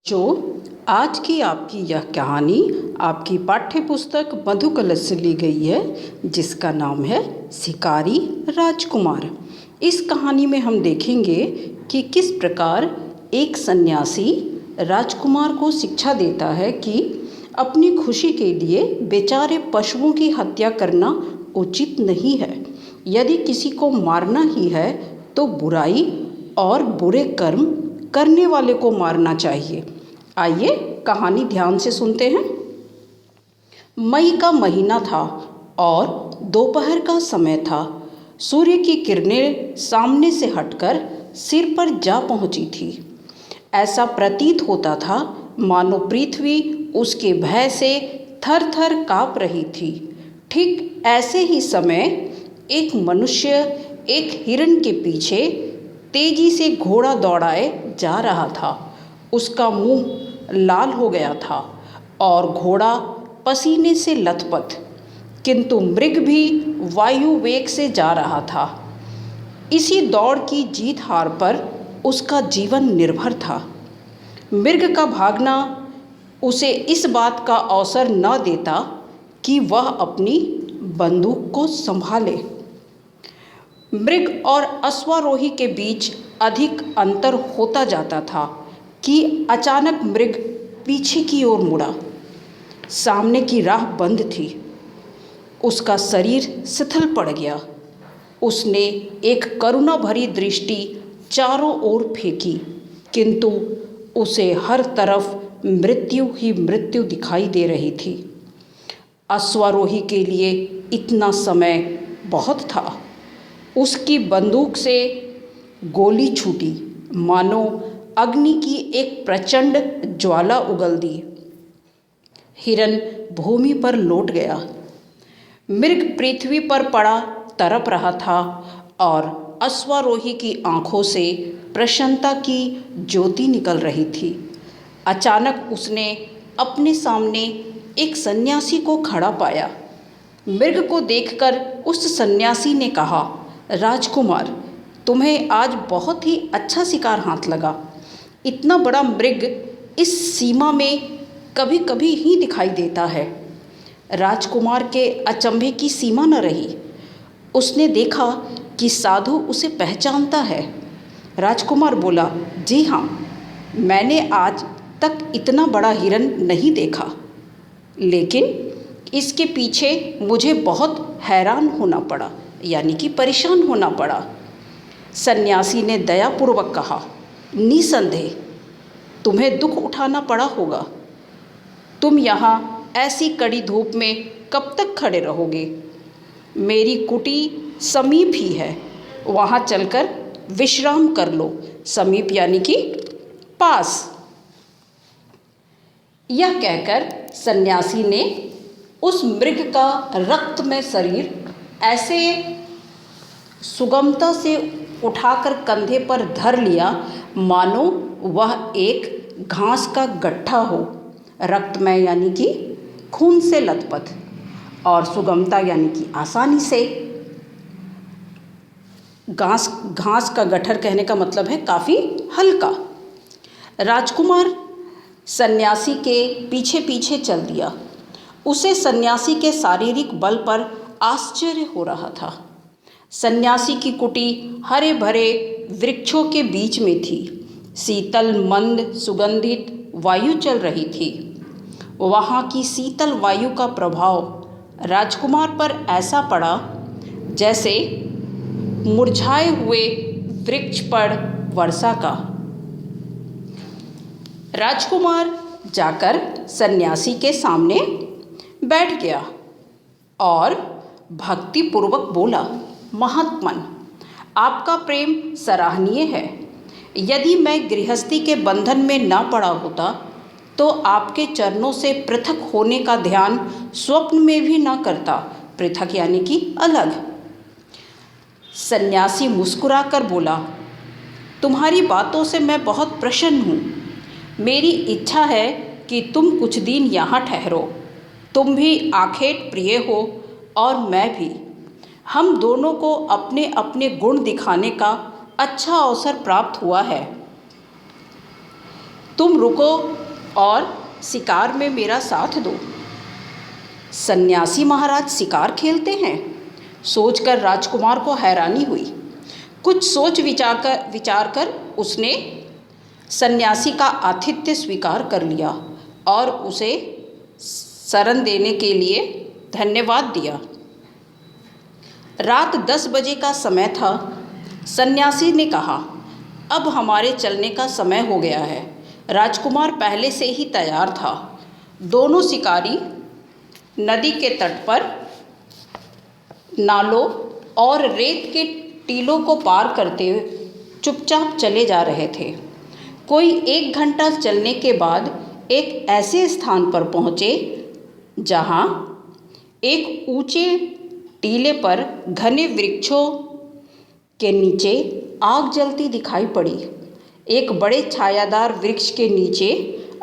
जो आज की आपकी यह कहानी आपकी पाठ्य पुस्तक मधुकलश से ली गई है, जिसका नाम है शिकारी राजकुमार। इस कहानी में हम देखेंगे कि किस प्रकार एक सन्यासी राजकुमार को शिक्षा देता है कि अपनी खुशी के लिए बेचारे पशुओं की हत्या करना उचित नहीं है। यदि किसी को मारना ही है तो बुराई और बुरे कर्म करने वाले को मारना चाहिए। आइए कहानी ध्यान से सुनते हैं। मई का महीना था और दोपहर का समय था। सूर्य की किरणें सामने से हटकर सिर पर जा पहुंची थी। ऐसा प्रतीत होता था मानो पृथ्वी उसके भय से थर थर काँप रही थी। ठीक ऐसे ही समय एक मनुष्य एक हिरण के पीछे तेजी से घोड़ा दौड़ाए जा रहा था। उसका मुंह लाल हो गया था और घोड़ा पसीने से लथपथ, किंतु मृग भी वायु वेग से जा रहा था। इसी दौड़ की जीत हार पर उसका जीवन निर्भर था। मृग का भागना उसे इस बात का अवसर न देता कि वह अपनी बंदूक को संभाले। मृग और अश्वारोही के बीच अधिक अंतर होता जाता था कि अचानक मृग पीछे की ओर मुड़ा। सामने की राह बंद थी। उसका शरीर शिथिल पड़ गया। उसने एक करुणा भरी दृष्टि चारों ओर फेंकी, किंतु उसे हर तरफ मृत्यु ही मृत्यु दिखाई दे रही थी। अश्वारोही के लिए इतना समय बहुत था। उसकी बंदूक से गोली छूटी, मानो अग्नि की एक प्रचंड ज्वाला उगल दी। हिरन भूमि पर लौट गया। मृग पृथ्वी पर पड़ा तड़प रहा था और अश्वारोही की आंखों से प्रसन्नता की ज्योति निकल रही थी। अचानक उसने अपने सामने एक सन्यासी को खड़ा पाया। मृग को देखकर उस सन्यासी ने कहा, राजकुमार, तुम्हें आज बहुत ही अच्छा शिकार हाथ लगा। इतना बड़ा मृग इस सीमा में कभी कभी ही दिखाई देता है। राजकुमार के अचंभे की सीमा न रही। उसने देखा कि साधु उसे पहचानता है। राजकुमार बोला, जी हाँ, मैंने आज तक इतना बड़ा हिरन नहीं देखा, लेकिन इसके पीछे मुझे बहुत हैरान होना पड़ा, यानी कि परेशान होना पड़ा। सन्यासी ने दयापूर्वक कहा, निसंदेह तुम्हें दुख उठाना पड़ा होगा। तुम यहाँ ऐसी कड़ी धूप में कब तक खड़े रहोगे? मेरी कुटी समीप ही है, वहाँ चलकर विश्राम कर लो। समीप यानी कि पास। यह कहकर सन्यासी ने उस मृग का रक्तमय शरीर ऐसे सुगमता से उठाकर कंधे पर धर लिया मानो वह एक घास का गट्ठा हो। रक्तमय यानी कि खून से लथपथ, और सुगमता यानी कि आसानी से। घास का गट्ठर कहने का मतलब है काफ़ी हल्का। राजकुमार सन्यासी के पीछे पीछे चल दिया। उसे सन्यासी के शारीरिक बल पर आश्चर्य हो रहा था। सन्यासी की कुटी हरे भरे वृक्षों के बीच में थी। शीतल मंद सुगंधित वायु चल रही थी। वहाँ की शीतल वायु का प्रभाव राजकुमार पर ऐसा पड़ा जैसे मुरझाए हुए वृक्ष पर वर्षा का। राजकुमार जाकर सन्यासी के सामने बैठ गया और भक्तिपूर्वक बोला, महात्मन, आपका प्रेम सराहनीय है। यदि मैं गृहस्थी के बंधन में न पड़ा होता तो आपके चरणों से पृथक होने का ध्यान स्वप्न में भी न करता। पृथक यानी कि अलग। सन्यासी मुस्कुराकर बोला, तुम्हारी बातों से मैं बहुत प्रसन्न हूँ। मेरी इच्छा है कि तुम कुछ दिन यहाँ ठहरो। तुम भी आखेट प्रिय हो और मैं भी। हम दोनों को अपने अपने गुण दिखाने का अच्छा अवसर प्राप्त हुआ है। तुम रुको और शिकार में मेरा साथ दो। सन्यासी महाराज शिकार खेलते हैं? सोचकर राजकुमार को हैरानी हुई। कुछ सोच विचार कर उसने सन्यासी का आतिथ्य स्वीकार कर लिया और उसे शरण देने के लिए धन्यवाद दिया। रात 10 बजे का समय था। सन्यासी ने कहा, अब हमारे चलने का समय हो गया है। राजकुमार पहले से ही तैयार था। दोनों शिकारी नदी के तट पर नालों और रेत के टीलों को पार करते हुए चुपचाप चले जा रहे थे। कोई 1 घंटा चलने के बाद एक ऐसे स्थान पर पहुँचे जहाँ एक ऊंचे टीले पर घने वृक्षों के नीचे आग जलती दिखाई पड़ी। एक बड़े छायादार वृक्ष के नीचे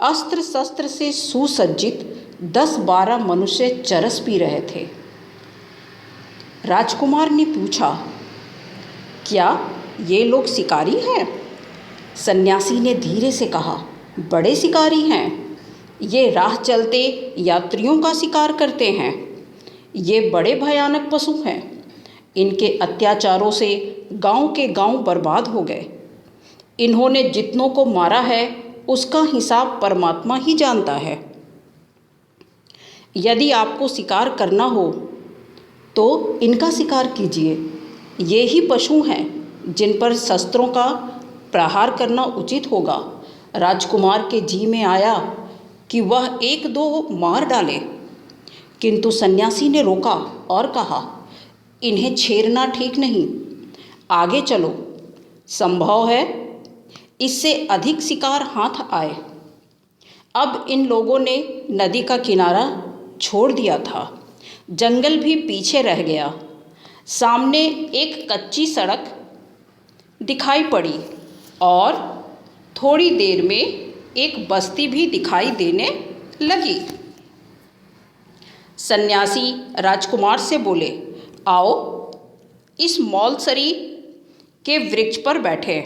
अस्त्र शस्त्र से सुसज्जित 10-12 मनुष्य चरस पी रहे थे। राजकुमार ने पूछा, क्या ये लोग शिकारी हैं? सन्यासी ने धीरे से कहा, बड़े शिकारी हैं। ये राह चलते यात्रियों का शिकार करते हैं। ये बड़े भयानक पशु हैं। इनके अत्याचारों से गांव के गांव बर्बाद हो गए। इन्होंने जितनों को मारा है उसका हिसाब परमात्मा ही जानता है। यदि आपको शिकार करना हो तो इनका शिकार कीजिए। ये ही पशु हैं जिन पर शस्त्रों का प्रहार करना उचित होगा। राजकुमार के जी में आया कि वह 1-2 मार डाले, किंतु सन्यासी ने रोका और कहा, इन्हें छेड़ना ठीक नहीं। आगे चलो, संभव है इससे अधिक शिकार हाथ आए। अब इन लोगों ने नदी का किनारा छोड़ दिया था। जंगल भी पीछे रह गया। सामने एक कच्ची सड़क दिखाई पड़ी और थोड़ी देर में एक बस्ती भी दिखाई देने लगी। सन्यासी राजकुमार से बोले, आओ इस मौलसरी के वृक्ष पर बैठे,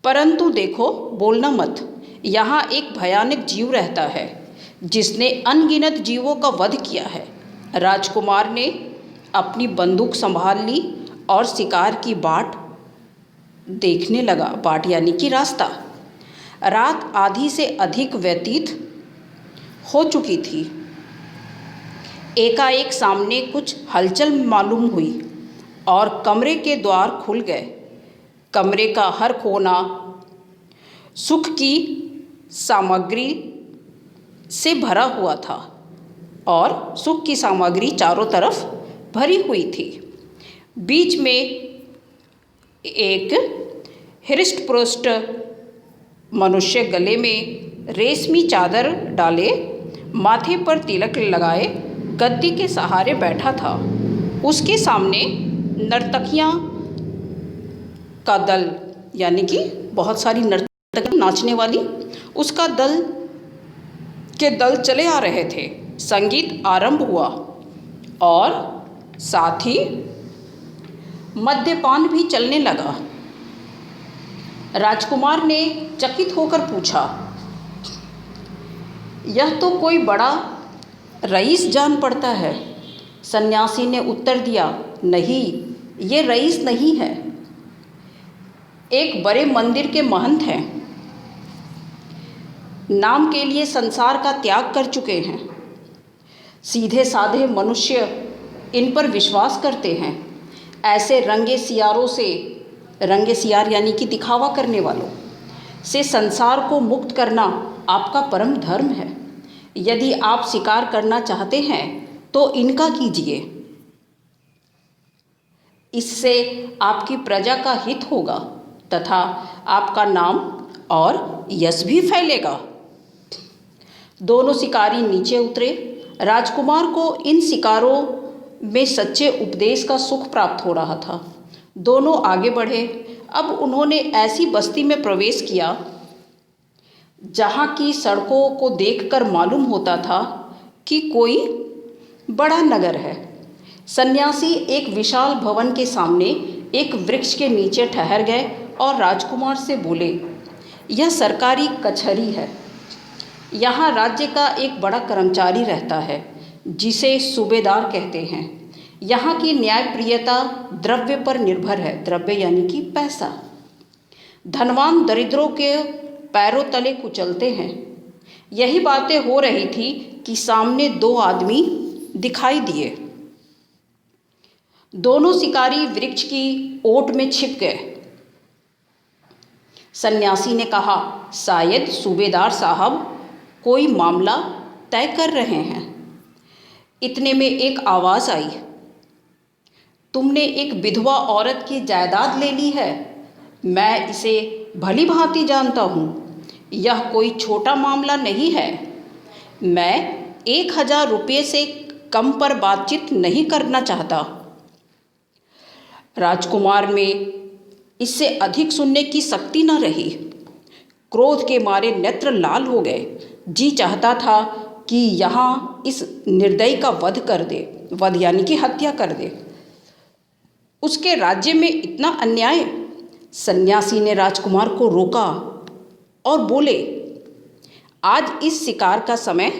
परंतु देखो, बोलना मत। यहाँ एक भयानक जीव रहता है जिसने अनगिनत जीवों का वध किया है। राजकुमार ने अपनी बंदूक संभाल ली और शिकार की बाट देखने लगा। बाट यानी कि रास्ता। रात आधी से अधिक व्यतीत हो चुकी थी। एकाएक सामने कुछ हलचल मालूम हुई और कमरे के द्वार खुल गए। कमरे का हर कोना सुख की सामग्री से भरा हुआ था और सुख की सामग्री चारों तरफ भरी हुई थी। बीच में एक हृष्ट-पुष्ट मनुष्य गले में रेशमी चादर डाले, माथे पर तिलक लगाए, गद्दी के सहारे बैठा था। उसके सामने नर्तकियां का दल, यानी कि बहुत सारी नर्तकी नाचने वाली, उसका दल चले आ रहे थे। संगीत आरंभ हुआ और साथ ही मद्यपान भी चलने लगा। राजकुमार ने चकित होकर पूछा, यह तो कोई बड़ा रईस जान पड़ता है। सन्यासी ने उत्तर दिया, नहीं, ये रईस नहीं है, एक बड़े मंदिर के महंत हैं। नाम के लिए संसार का त्याग कर चुके हैं। सीधे साधे मनुष्य इन पर विश्वास करते हैं। ऐसे रंगे सियार यानी कि दिखावा करने वालों से संसार को मुक्त करना आपका परम धर्म है। यदि आप शिकार करना चाहते हैं तो इनका कीजिए। इससे आपकी प्रजा का हित होगा तथा आपका नाम और यश भी फैलेगा। दोनों शिकारी नीचे उतरे। राजकुमार को इन शिकारों में सच्चे उपदेश का सुख प्राप्त हो रहा था। दोनों आगे बढ़े। अब उन्होंने ऐसी बस्ती में प्रवेश किया जहाँ की सड़कों को देखकर मालूम होता था कि कोई बड़ा नगर है। सन्यासी एक विशाल भवन के सामने एक वृक्ष के नीचे ठहर गए और राजकुमार से बोले, यह सरकारी कचहरी है। यहाँ राज्य का एक बड़ा कर्मचारी रहता है जिसे सूबेदार कहते हैं। यहाँ की न्यायप्रियता द्रव्य पर निर्भर है। द्रव्य यानी कि पैसा। धनवान दरिद्रों के पैरों तले कुचलते हैं। यही बातें हो रही थी कि सामने दो आदमी दिखाई दिए। दोनों शिकारी वृक्ष की ओट में छिप गए। सन्यासी ने कहा, शायद सूबेदार साहब कोई मामला तय कर रहे हैं। इतने में एक आवाज़ आई, तुमने एक विधवा औरत की जायदाद ले ली है। मैं इसे भली भांति जानता हूँ। यह कोई छोटा मामला नहीं है। मैं 1000 रुपये से कम पर बातचीत नहीं करना चाहता। राजकुमार में इससे अधिक सुनने की शक्ति न रही। क्रोध के मारे नेत्र लाल हो गए। जी चाहता था कि यहाँ इस निर्दयी का वध कर दे। वध यानी कि हत्या कर दे। उसके राज्य में इतना अन्याय। सन्यासी ने राजकुमार को रोका और बोले, आज इस शिकार का समय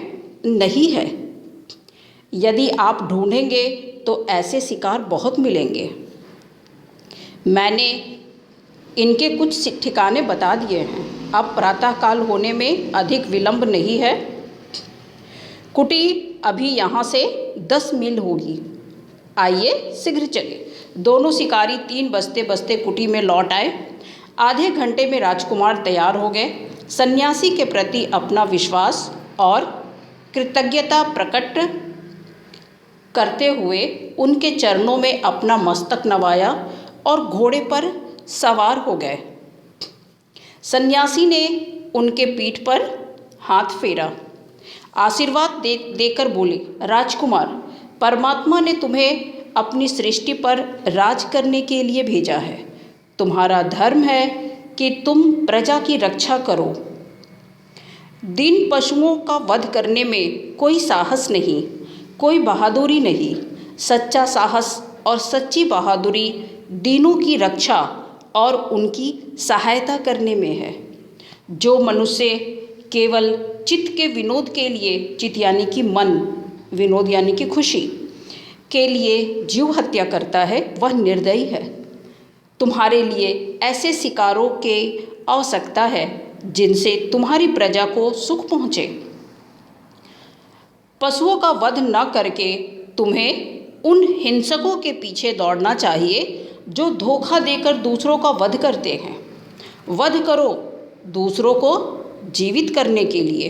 नहीं है। यदि आप ढूंढेंगे तो ऐसे शिकार बहुत मिलेंगे। मैंने इनके कुछ ठिकाने बता दिए हैं। अब प्रातःकाल होने में अधिक विलंब नहीं है। कुटी अभी यहाँ से 10 मील होगी। आइए शीघ्र चले। दोनों शिकारी 3 बजते बजते कुटी में लौट आए। आधे घंटे में राजकुमार तैयार हो गए। सन्यासी के प्रति अपना विश्वास और कृतज्ञता प्रकट करते हुए उनके चरणों में अपना मस्तक नवाया और घोड़े पर सवार हो गए। सन्यासी ने उनके पीठ पर हाथ फेरा, आशीर्वाद देकर बोले, राजकुमार, परमात्मा ने तुम्हें अपनी सृष्टि पर राज करने के लिए भेजा है। तुम्हारा धर्म है कि तुम प्रजा की रक्षा करो। दीन पशुओं का वध करने में कोई साहस नहीं, कोई बहादुरी नहीं। सच्चा साहस और सच्ची बहादुरी दीनों की रक्षा और उनकी सहायता करने में है। जो मनुष्य केवल चित्त के विनोद के लिए, चित्त यानी कि मन, विनोद यानी कि खुशी के लिए जीव हत्या करता है, वह निर्दयी है। तुम्हारे लिए ऐसे शिकारों की आवश्यकता है जिनसे तुम्हारी प्रजा को सुख पहुँचे। पशुओं का वध न करके तुम्हें उन हिंसकों के पीछे दौड़ना चाहिए जो धोखा देकर दूसरों का वध करते हैं। वध करो दूसरों को जीवित करने के लिए।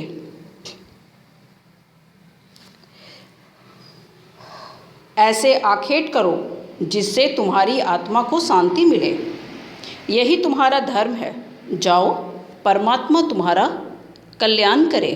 ऐसे आखेट करो जिससे तुम्हारी आत्मा को शांति मिले। यही तुम्हारा धर्म है। जाओ, परमात्मा तुम्हारा कल्याण करे।